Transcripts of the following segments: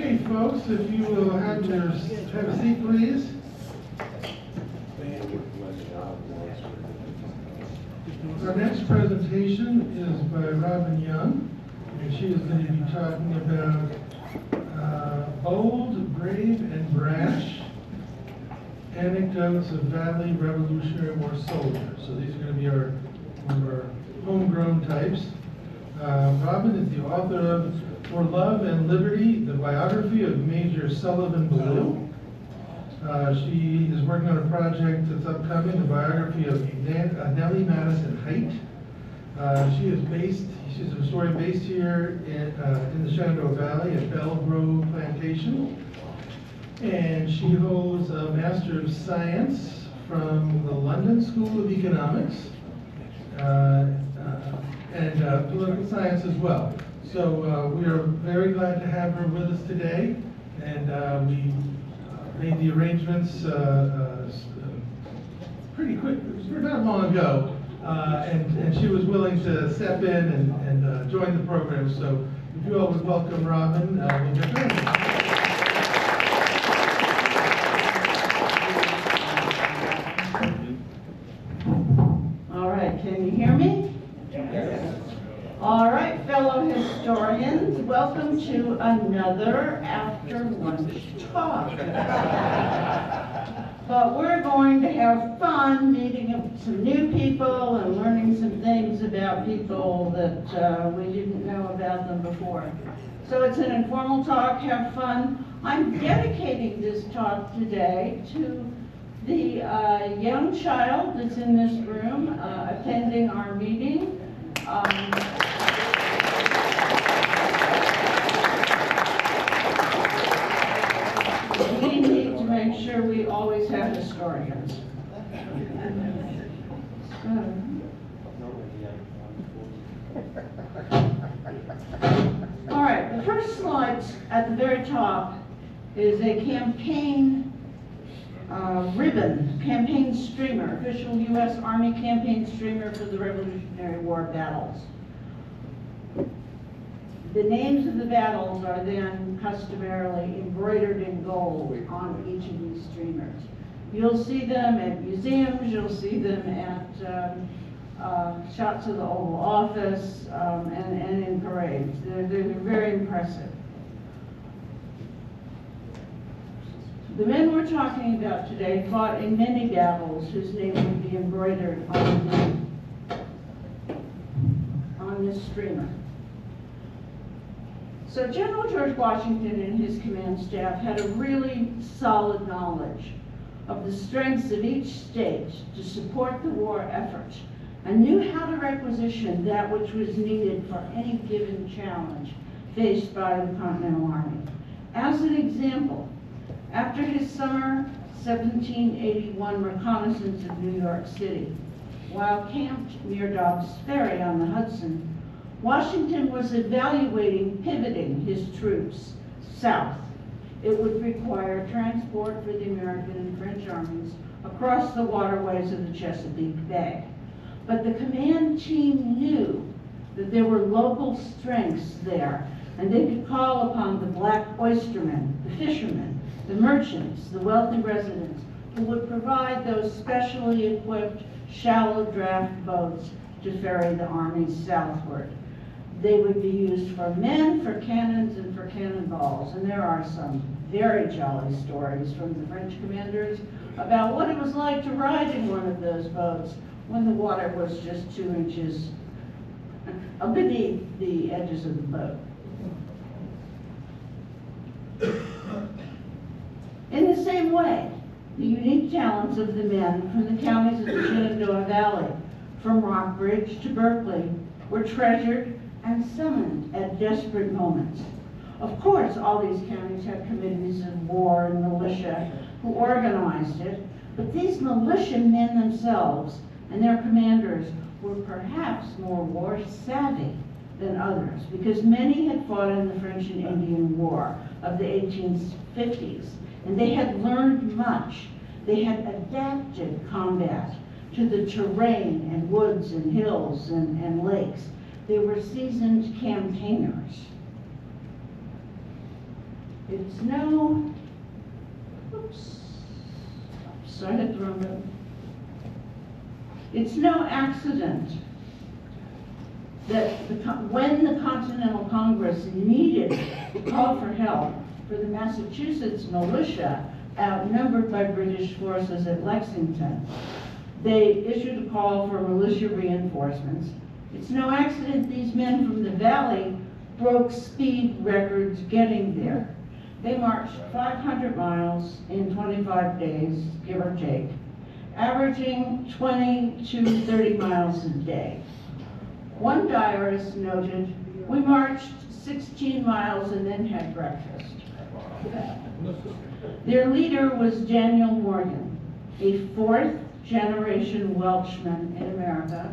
Okay, folks, if you will have a seat, please. Our next presentation is by Robin Young, and she is going to be talking about bold, brave, and brash anecdotes of Valley Revolutionary War soldiers. So these are going to be one of our homegrown types. Robin is the author of For Love and Liberty, the biography of Major Sullivan Ballou. She is working on a project that's upcoming, the biography of Nelly, Madison, Hite. She's a historian based here in the Shenandoah Valley at Belle Plantation. And she holds a Master of Science from the London School of Economics and political science as well. So we are very glad to have her with us today, and we made the arrangements pretty quick, not long ago, and she was willing to step in and join the program. So if you all would welcome Robin, we'll get started. Can you hear me? Yes. All right, fellow historians, welcome to another after lunch talk. But we're going to have fun meeting some new people and learning some things about people that we didn't know about them before. So it's an informal talk, have fun. I'm dedicating this talk today to the young child that's in this room attending our meeting. We need to make sure we always have historians. All right, the first slide at the very top is a campaign ribbon, campaign streamer, official U.S. Army campaign streamer for the Revolutionary War battles. The names of the battles are then customarily embroidered in gold on each of these streamers. You'll see them at museums, you'll see them at shots of the Oval Office and in parades. They're very impressive. The men we're talking about today fought in many battles whose name would be embroidered on this streamer. So General George Washington and his command staff had a really solid knowledge of the strengths of each state to support the war effort and knew how to requisition that which was needed for any given challenge faced by the Continental Army. As an example, after his summer 1781 reconnaissance of New York City, while camped near Dobbs Ferry on the Hudson, Washington was evaluating pivoting his troops south. It would require transport for the American and French armies across the waterways of the Chesapeake Bay. But the command team knew that there were local strengths there, and they could call upon the black oystermen, the fishermen, the merchants, the wealthy residents, who would provide those specially equipped shallow draft boats to ferry the armies southward. They would be used for men, for cannons, and for cannonballs. And there are some very jolly stories from the French commanders about what it was like to ride in one of those boats when the water was just 2 inches beneath the edges of the boat. In the same way, the unique talents of the men from the counties of the Shenandoah Valley, from Rockbridge to Berkeley, were treasured and summoned at desperate moments. Of course, all these counties had committees of war and militia who organized it, but these militia men themselves and their commanders were perhaps more war savvy than others, because many had fought in the French and Indian War of the 1850s, and they had learned much. They had adapted combat to the terrain and woods and hills and lakes. They were seasoned campaigners. It's no, oops, so I hit the wrong button. It's no accident that when the Continental Congress needed to call for help for the Massachusetts militia outnumbered by British forces at Lexington, they issued a call for militia reinforcements. It's no accident these men from the valley broke speed records getting there. They marched 500 miles in 25 days, give or take, averaging 20 to 30 miles a day. One diarist noted, "We marched 16 miles and then had breakfast." Their leader was Daniel Morgan, a fourth-generation Welshman in America,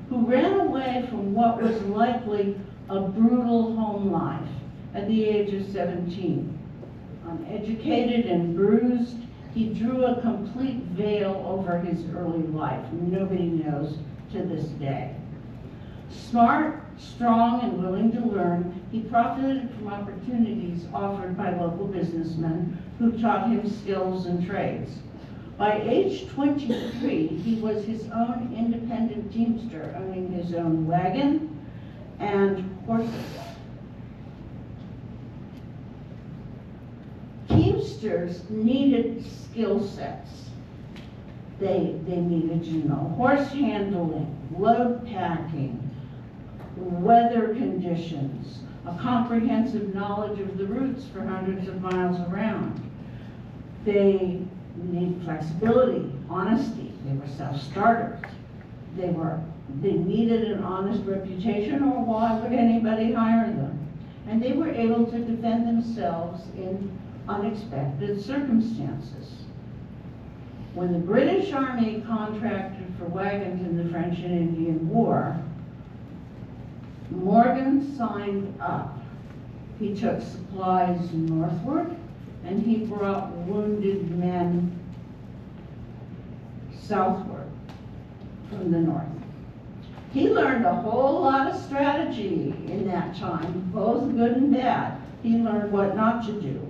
who ran away from what was likely a brutal home life at the age of 17. Uneducated and bruised, he drew a complete veil over his early life. Nobody knows to this day. Smart, strong, and willing to learn, he profited from opportunities offered by local businessmen who taught him skills and trades. By age 23, he was his own independent teamster, owning his own wagon and horses. Teamsters needed skill sets. They needed to know horse handling, load packing, weather conditions, a comprehensive knowledge of the routes for hundreds of miles around. They need flexibility, honesty. They were self-starters. They needed an honest reputation, or why would anybody hire them? And they were able to defend themselves in unexpected circumstances. When the British Army contracted for wagons in the French and Indian War, Morgan signed up. He took supplies northward, and he brought wounded men southward from the north. He learned a whole lot of strategy in that time, both good and bad. He learned what not to do.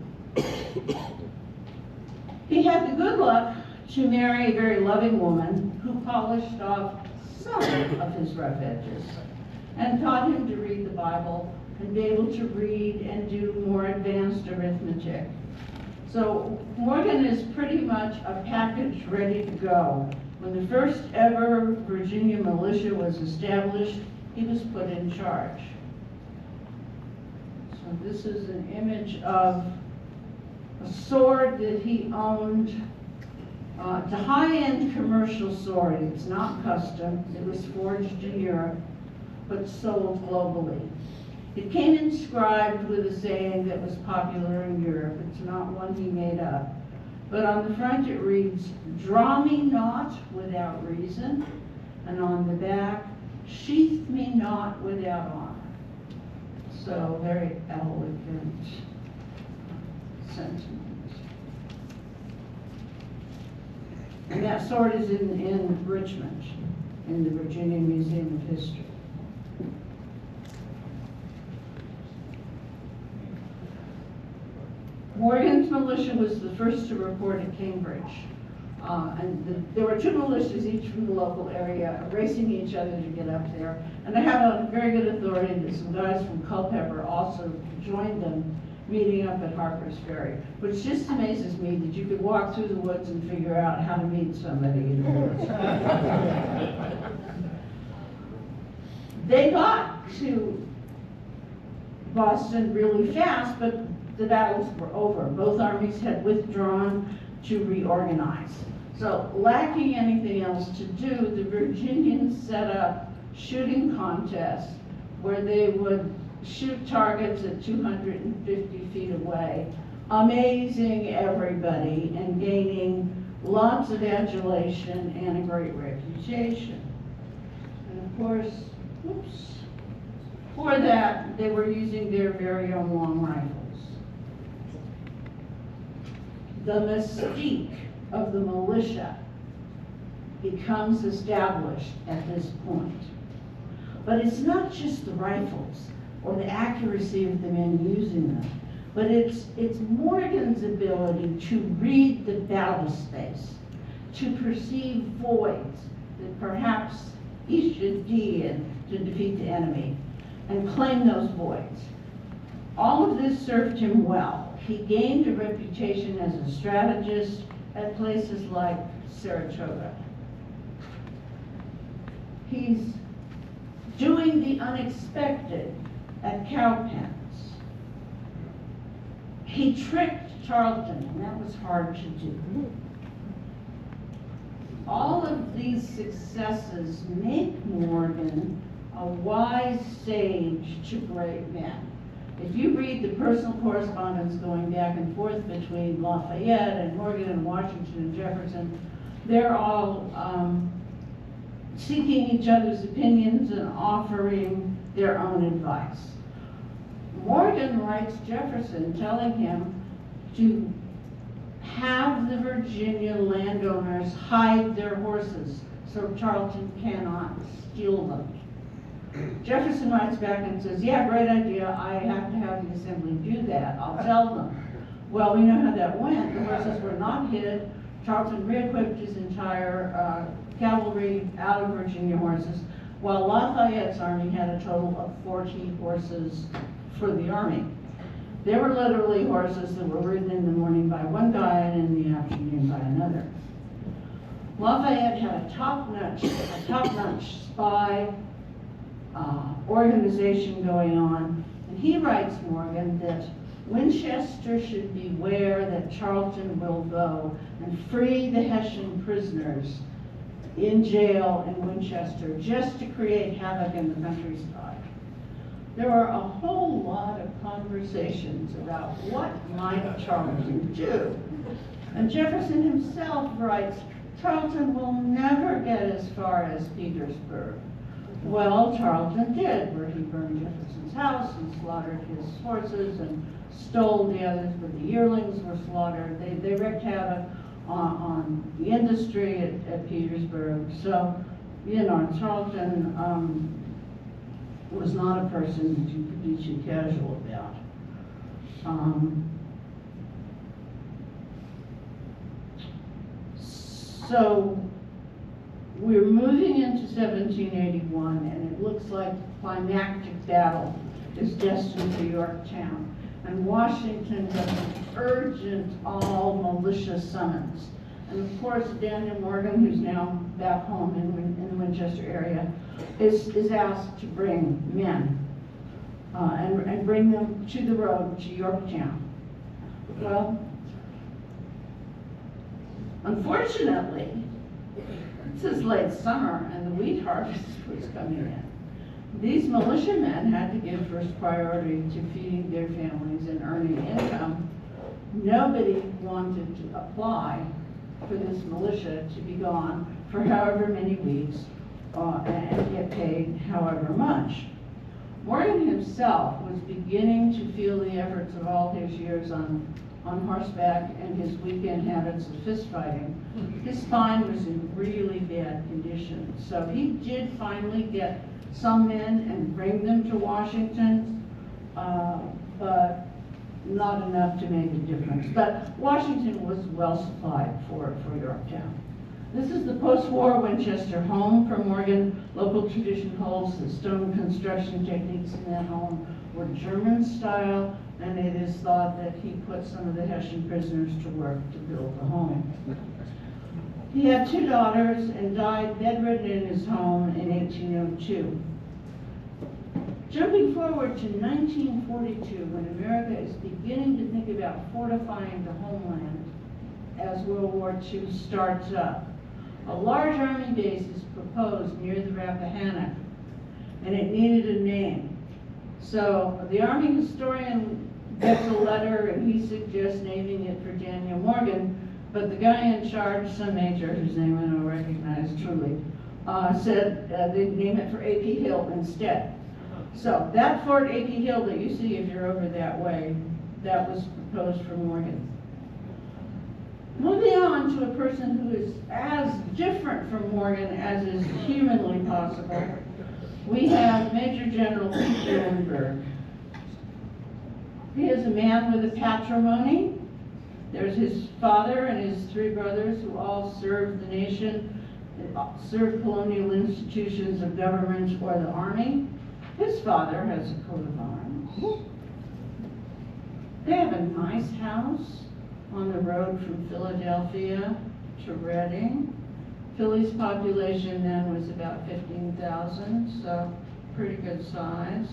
He had the good luck to marry a very loving woman who polished off some of his rough edges and taught him to read the Bible and be able to read and do more advanced arithmetic. So Morgan is pretty much a package ready to go. When the first ever Virginia militia was established, he was put in charge. So this is an image of a sword that he owned. It's a high-end commercial sword. It's not custom. It was forged in Europe, but sold globally. It came inscribed with a saying that was popular in Europe. It's not one he made up. But on the front it reads, "Draw me not without reason," and on the back, "Sheath me not without honor." So very elegant sentiment. And that sword is in Richmond, in the Virginia Museum of History. Morgan's militia was the first to report at Cambridge. There were two militias, each from the local area, racing each other to get up there. And I have a very good authority that some guys from Culpeper also joined them, meeting up at Harper's Ferry, which just amazes me that you could walk through the woods and figure out how to meet somebody in the woods. They got to Boston really fast, but the battles were over. Both armies had withdrawn to reorganize. So lacking anything else to do, the Virginians set up shooting contests where they would shoot targets at 250 feet away, amazing everybody and gaining lots of adulation and a great reputation. And of course, for that, they were using their very own long rifles. The mystique of the militia becomes established at this point. But it's not just the rifles or the accuracy of the men using them. but it's Morgan's ability to read the battle space, to perceive voids that perhaps he should be in to defeat the enemy, and claim those voids. All of this served him well. He gained a reputation as a strategist at places like Saratoga. He's doing the unexpected at Cowpens. He tricked Charlton, and that was hard to do. All of these successes make Morgan a wise sage to great men. If you read the personal correspondence going back and forth between Lafayette and Morgan and Washington and Jefferson, they're all seeking each other's opinions and offering their own advice. Morgan writes Jefferson telling him to have the Virginia landowners hide their horses so Charlton cannot steal them. Jefferson writes back and says, yeah, great idea, I have to have the assembly do that, I'll tell them. Well, we know how that went. The horses were not hid. Charlton re-equipped his entire cavalry out of Virginia horses, while Lafayette's army had a total of 40 horses for the army. They were literally horses that were ridden in the morning by one guy and in the afternoon by another. Lafayette had a top-notch spy organization going on, and he writes Morgan that Winchester should beware that Charlton will go and free the Hessian prisoners in jail in Winchester just to create havoc in the countryside. There were a whole lot of conversations about what might Charlton do. And Jefferson himself writes, Charlton will never get as far as Petersburg. Well, Charlton did, where he burned Jefferson's house and slaughtered his horses and stole the others, but the yearlings were slaughtered. They wreaked havoc on the industry at Petersburg. So, you know, Charlton was not a person that you could be too casual about. So we're moving into 1781, and it looks like the climactic battle is destined for Yorktown. And Washington has an urgent all-militia summons. And of course, Daniel Morgan, who's now back home in the Winchester area, is asked to bring men and bring them to the road to Yorktown. Well, unfortunately, this is late summer and the wheat harvest was coming in. These militiamen had to give first priority to feeding their families and earning income. Nobody wanted to apply for this militia to be gone for however many weeks and get paid however much. Morgan himself was beginning to feel the efforts of all his years on horseback and his weekend habits of fist fighting. His spine was in really bad condition. So he did finally get some men and bring them to Washington, but not enough to make a difference. But Washington was well supplied for Yorktown. This is the post-war Winchester home for Morgan. Local tradition holds that stone construction techniques in that home were German style, and it is thought that he put some of the Hessian prisoners to work to build the home. He had 2 daughters and died bedridden in his home in 1802. Jumping forward to 1942, when America is beginning to think about fortifying the homeland as World War II starts up, a large army base is proposed near the Rappahannock, and it needed a name. So the Army historian gets a letter and he suggests naming it for Daniel Morgan, but the guy in charge, some major whose name I don't recognize truly, said they'd name it for A.P. Hill instead. So that Fort A.P. Hill that you see if you're over that way, that was proposed for Morgan. Moving on to a person who is as different from Morgan as is humanly possible, we have Major General Pete Muhlenburg. He is a man with a patrimony. There's his father and his three brothers who all served the nation, served colonial institutions of government or the army. His father has a coat of arms. They have a nice house on the road from Philadelphia to Reading. Philly's population then was about 15,000, so pretty good size.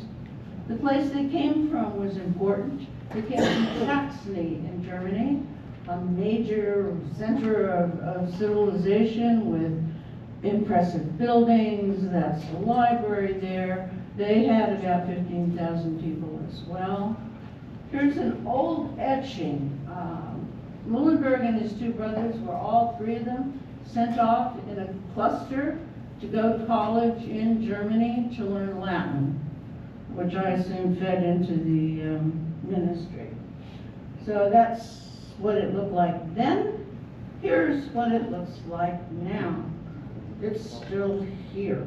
The place they came from was important. They came from Saxony in Germany, a major center of civilization with impressive buildings. That's the library there. They had about 15,000 people as well. Here's an old etching. Muhlenburg and his two brothers were all three of them sent off in a cluster to go to college in Germany to learn Latin, which I assume fed into the ministry. So that's what it looked like then. Here's what it looks like now. It's still here.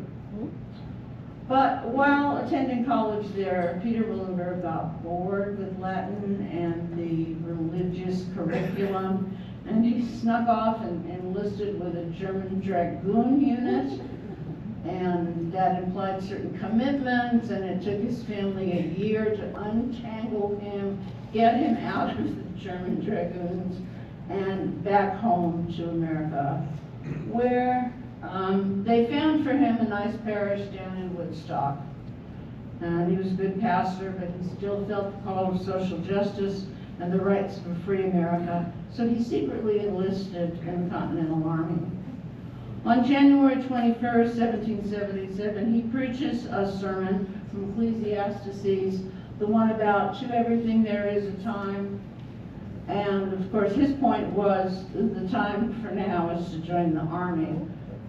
But while attending college there, Peter Muhlenburg got bored with Latin and the religious curriculum, and he snuck off and enlisted with a German dragoon unit, and that implied certain commitments, and it took his family a year to untangle him, get him out of the German dragoons, and back home to America, where they found for him a nice parish down in Woodstock. And he was a good pastor, but he still felt the call of social justice and the rights of a free America, so he secretly enlisted in the Continental Army. On January 21st, 1777, he preaches a sermon from Ecclesiastes, the one about to everything there is a time. And of course, his point was the time for now is to join the army.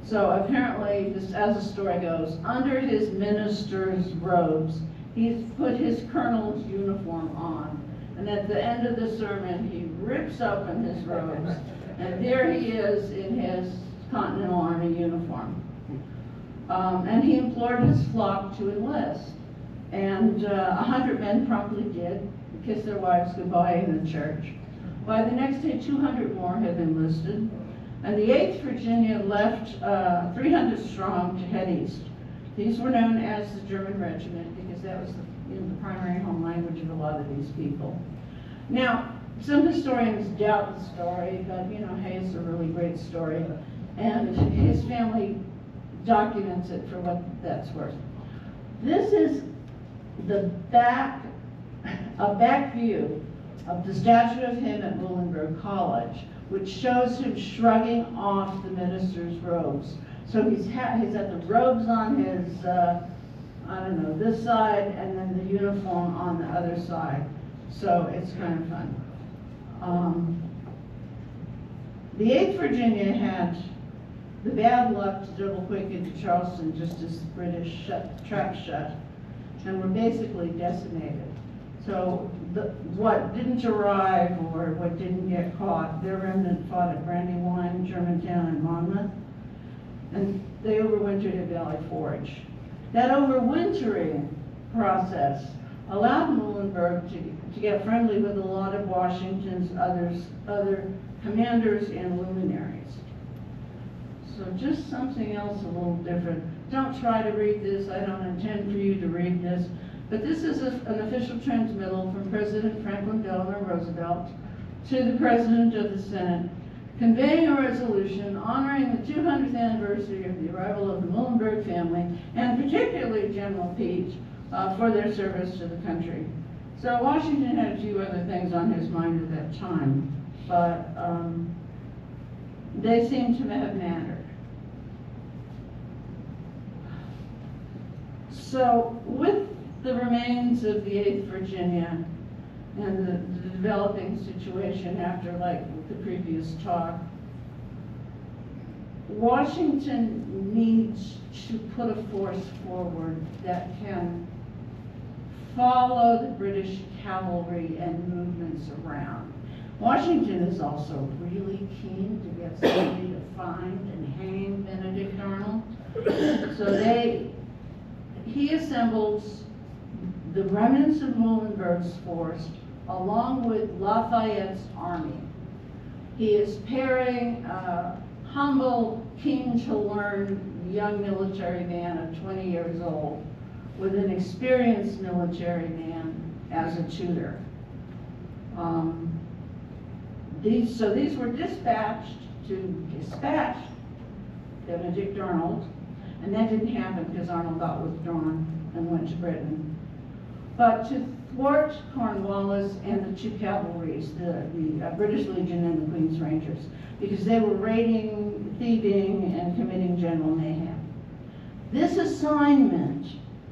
So apparently, this, as the story goes, under his minister's robes, he's put his colonel's uniform on. And at the end of the sermon, he rips open his robes, and there he is in his Continental Army uniform. And he implored his flock to enlist. And 100 men promptly did, kissed their wives goodbye in the church. By the next day, 200 more had enlisted. And the 8th Virginia left 300 strong to head east. These were known as the German Regiment because that was the primary home language of a lot of these people. Now, some historians doubt the story, but hey, it's a really great story. And his family documents it for what that's worth. This is a back view of the statue of him at Muhlenburg College, which shows him shrugging off the minister's robes. So he's got the robes on his, this side, and then the uniform on the other side. So it's kind of fun. The 8th Virginia had the bad luck to double quick into Charleston just as the British trapped shut, and were basically decimated. So what didn't arrive or what didn't get caught, their remnant fought at Brandywine, Germantown, and Monmouth, and they overwintered at Valley Forge. That overwintering process allowed Muhlenburg to get friendly with a lot of Washington's other commanders and luminaries. So just something else a little different. Don't try to read this. I don't intend for you to read this. But this is an official transmittal from President Franklin Delano Roosevelt to the President of the Senate, conveying a resolution honoring the 200th anniversary of the arrival of the Muhlenburg family, and particularly General Pete, for their service to the country. So Washington had a few other things on his mind at that time, but they seem to have mattered. So with the remains of the 8th Virginia and the developing situation after the previous talk, Washington needs to put a force forward that can follow the British cavalry and movements around. Washington is also really keen to get somebody to find and hang Benedict Arnold. So he assembles the remnants of Muhlenberg's force along with Lafayette's army. He is pairing a humble, keen-to-learn young military man of 20 years old with an experienced military man as a tutor. These were dispatched to dispatch Benedict Arnold, and that didn't happen because Arnold got withdrawn and went to Britain. But to thwart Cornwallis and the two cavalries, the British Legion and the Queen's Rangers, because they were raiding, thieving, and committing general mayhem. This assignment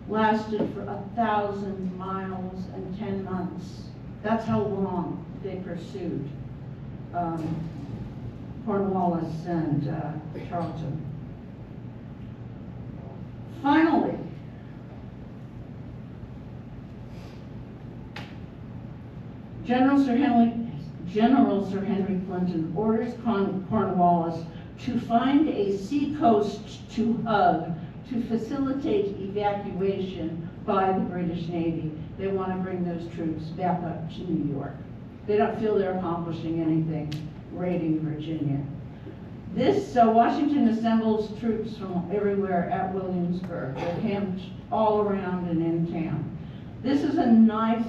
lasted for 1,000 miles and 10 months. That's how long they pursued Cornwallis and Charlton. Finally, General Sir Henry Clinton orders Cornwallis to find a seacoast to hug to facilitate evacuation by the British Navy. They want to bring those troops back up to New York. They don't feel they're accomplishing anything raiding Virginia. So Washington assembles troops from everywhere at Williamsburg. They're camped all around and in town. This is a nice,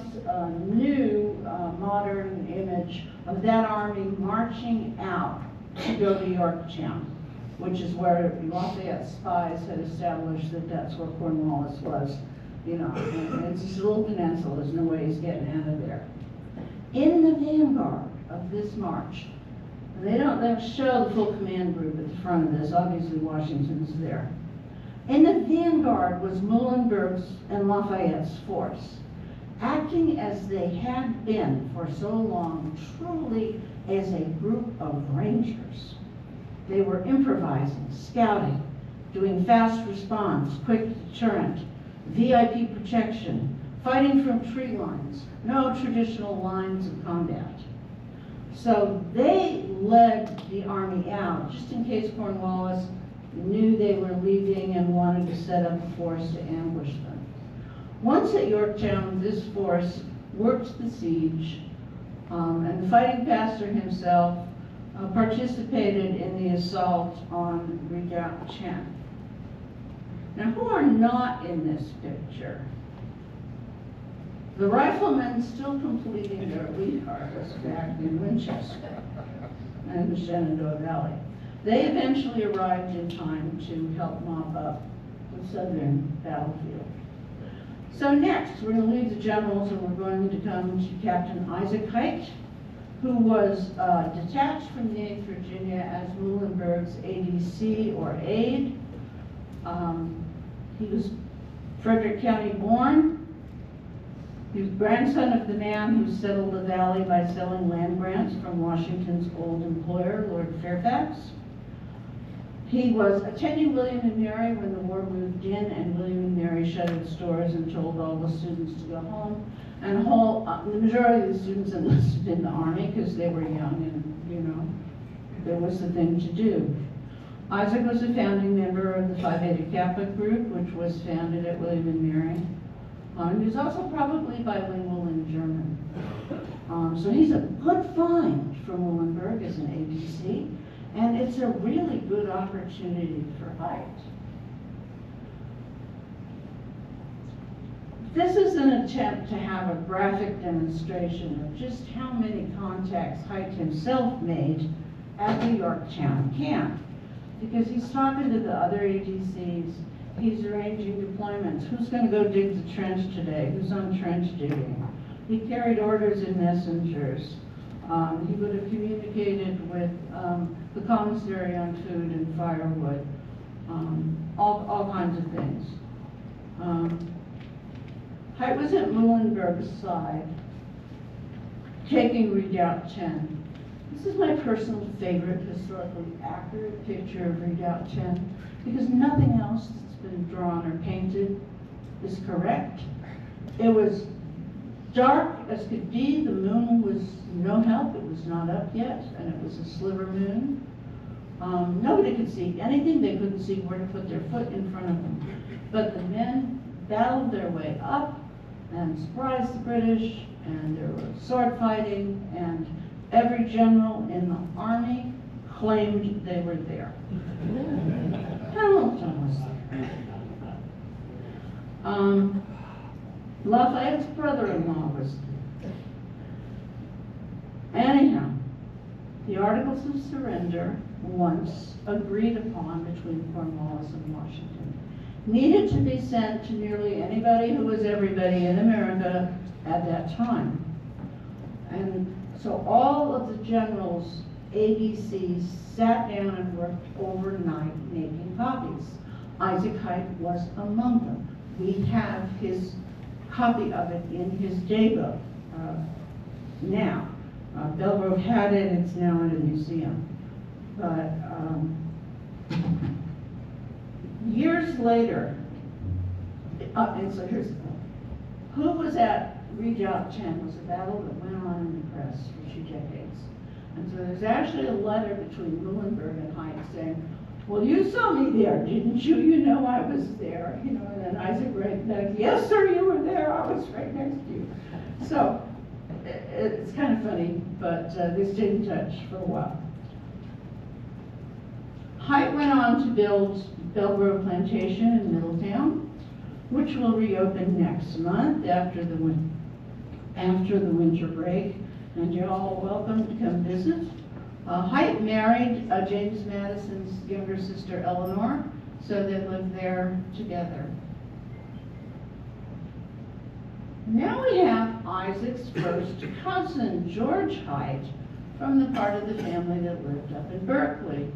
new, modern image of that army marching out to go to Yorktown, which is where Lafayette's spies had established that that's where Cornwallis was. You know, and it's just a little peninsula. There's no way he's getting out of there. In the vanguard of this march, they don't show the full command group at the front of this. Obviously, Washington's there. In the vanguard was Muhlenburg's and Lafayette's force, acting as they had been for so long, truly as a group of rangers. They were improvising, scouting, doing fast response, quick deterrent, VIP protection, fighting from tree lines, no traditional lines of combat. So they led the army out, just in case Cornwallis knew they were leaving and wanted to set up a force to ambush them. Once at Yorktown, this force worked the siege, and the fighting pastor himself participated in the assault on Redoubt 10. Now, who are not in this picture? The riflemen still completing their lead harvest back in Winchester and the Shenandoah Valley. They eventually arrived in time to help mop up the southern battlefield. So next, we're going to leave the generals and we're going to come to Captain Isaac Hite, who was detached from the 8th Virginia as Muhlenberg's ADC or aide. He was Frederick County born. He was grandson of the man who settled the valley by selling land grants from Washington's old employer, Lord Fairfax. He was attending William and Mary when the war moved in, and William and Mary shuttered stores and told all the students to go home. And the majority of the students enlisted in the army because they were young and, you know, there was the thing to do. Isaac was a founding member of the Phi Beta Kappa group, which was founded at William and Mary. He was also probably bilingual in German. So he's a good find for Muhlenberg as an ADC, and it's a really good opportunity for Hite. This is an attempt to have a graphic demonstration of just how many contacts Hite himself made at the Yorktown camp. Because he's talking to the other ADCs, he's arranging deployments. Who's going to go dig the trench today? Who's on trench digging? He carried orders in messengers. He would have communicated with the commissary on food and firewood, all kinds of things. Hite was at Muhlenberg's side, taking Redoubt 10. This is my personal favorite historically accurate picture of Redoubt 10 because nothing else that's been drawn or painted is correct. It was dark as could be. The moon was no help. It was not up yet, and it was a sliver moon. Nobody could see anything. They couldn't see where to put their foot in front of them. But the men battled their way up and surprised the British, and there was sword fighting, and every general in the army claimed they were there. Hamilton was there. Lafayette's brother-in-law was there. Anyhow, the Articles of Surrender, once agreed upon between Cornwallis and Washington, needed to be sent to nearly anybody who was everybody in America at that time. And so all of the generals, ABCs, sat down and worked overnight making copies. Isaac Hite was among them. We have his copy of it in his daybook now. Belle had it, it's now in a museum. But years later, and so here's the point. Who was at Redoubt 10 was a battle that went on in the press for 2 decades. And so there's actually a letter between Muhlenburg and Hite saying, well, you saw me there, didn't you? You know I was there. You know, and then Isaac writes back, yes, sir, you were there. I was right next to you. So it's kind of funny, but they stayed in touch for a while. Hite went on to build Belle Plantation in Middletown, which will reopen next month after the winter break, and you're all welcome to come visit. Hite married James Madison's younger sister Eleanor, so they lived there together. Now we have Isaac's first cousin, George Hite, from the part of the family that lived up in Berkeley.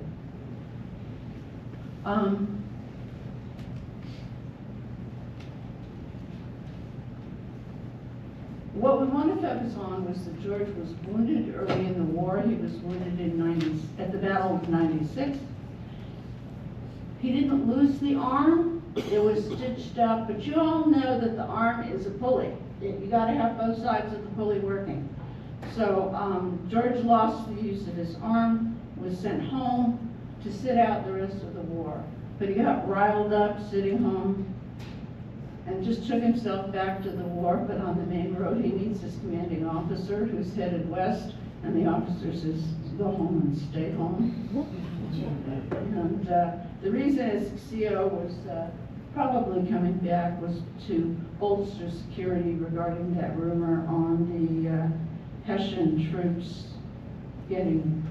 What we want to focus on was that George was wounded early in the war. He was wounded at the Battle of 96. He didn't lose the arm. It was stitched up, but you all know that the arm is a pulley. You got to have both sides of the pulley working. So George lost the use of his arm, was sent home to sit out the rest of the war. But he got riled up sitting home and just took himself back to the war. But on the main road, he meets his commanding officer who's headed west, and the officer says, go home and stay home. And the reason his CO was probably coming back was to bolster security regarding that rumor on the Hessian troops getting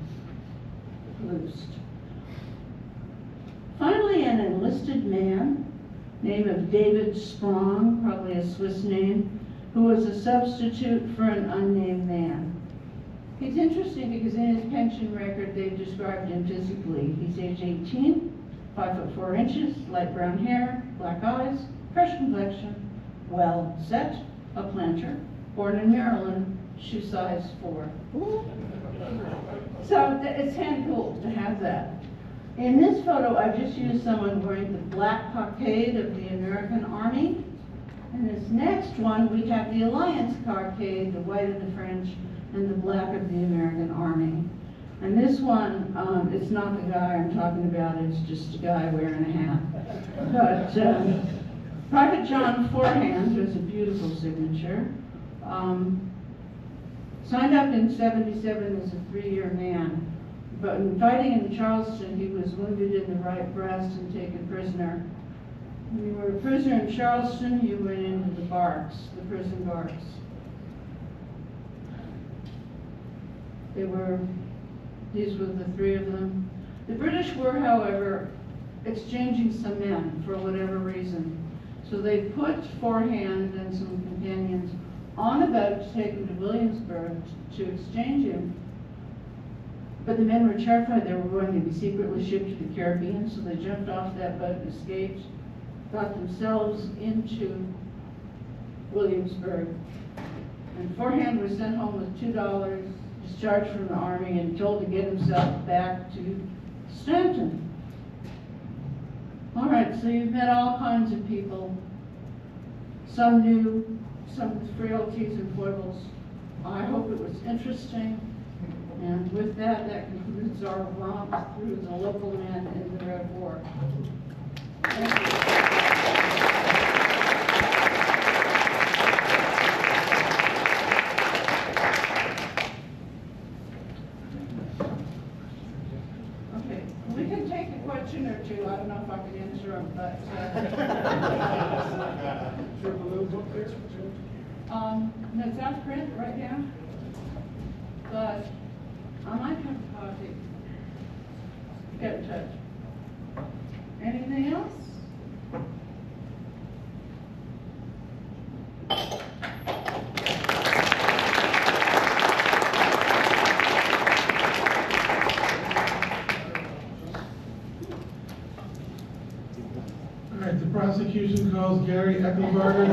loosed. Finally, an enlisted man, name of David Spong, probably a Swiss name, who was a substitute for an unnamed man. He's interesting because in his pension record they've described him physically. He's age 18, 5'4", light brown hair, black eyes, fresh complexion, well set, a planter, born in Maryland, shoe size 4. So it's kind of cool to have that. In this photo, I've just used someone wearing the black cockade of the American Army. In this next one, we have the Alliance cockade, the white of the French, and the black of the American Army. And this one, it's not the guy I'm talking about, it's just a guy wearing a hat. But Private John Forehand, who has a beautiful signature, signed up in '77 as a 3-year man. But in fighting in Charleston, he was wounded in the right breast and taken prisoner. When you were a prisoner in Charleston, you went into the barracks, the prison barracks. These were the 3 of them. The British were, however, exchanging some men for whatever reason. So they put Forehand and some companions on a boat to take him to Williamsburg to exchange him. But the men were terrified they were going to be secretly shipped to the Caribbean, so they jumped off that boat and escaped, got themselves into Williamsburg. And Forehand was sent home with $2, discharged from the army, and told to get himself back to Stanton. All right, so you've met all kinds of people, some new, some with frailties and foibles. I hope it was interesting. And with that, that concludes our romp through the local men in the Red War. Thank you. question or two. I don't know if I can answer them, but, no, it's out of print right now, but I might have a copy. Get in touch. Anything else? All right, the prosecution calls Gary Eckelberger.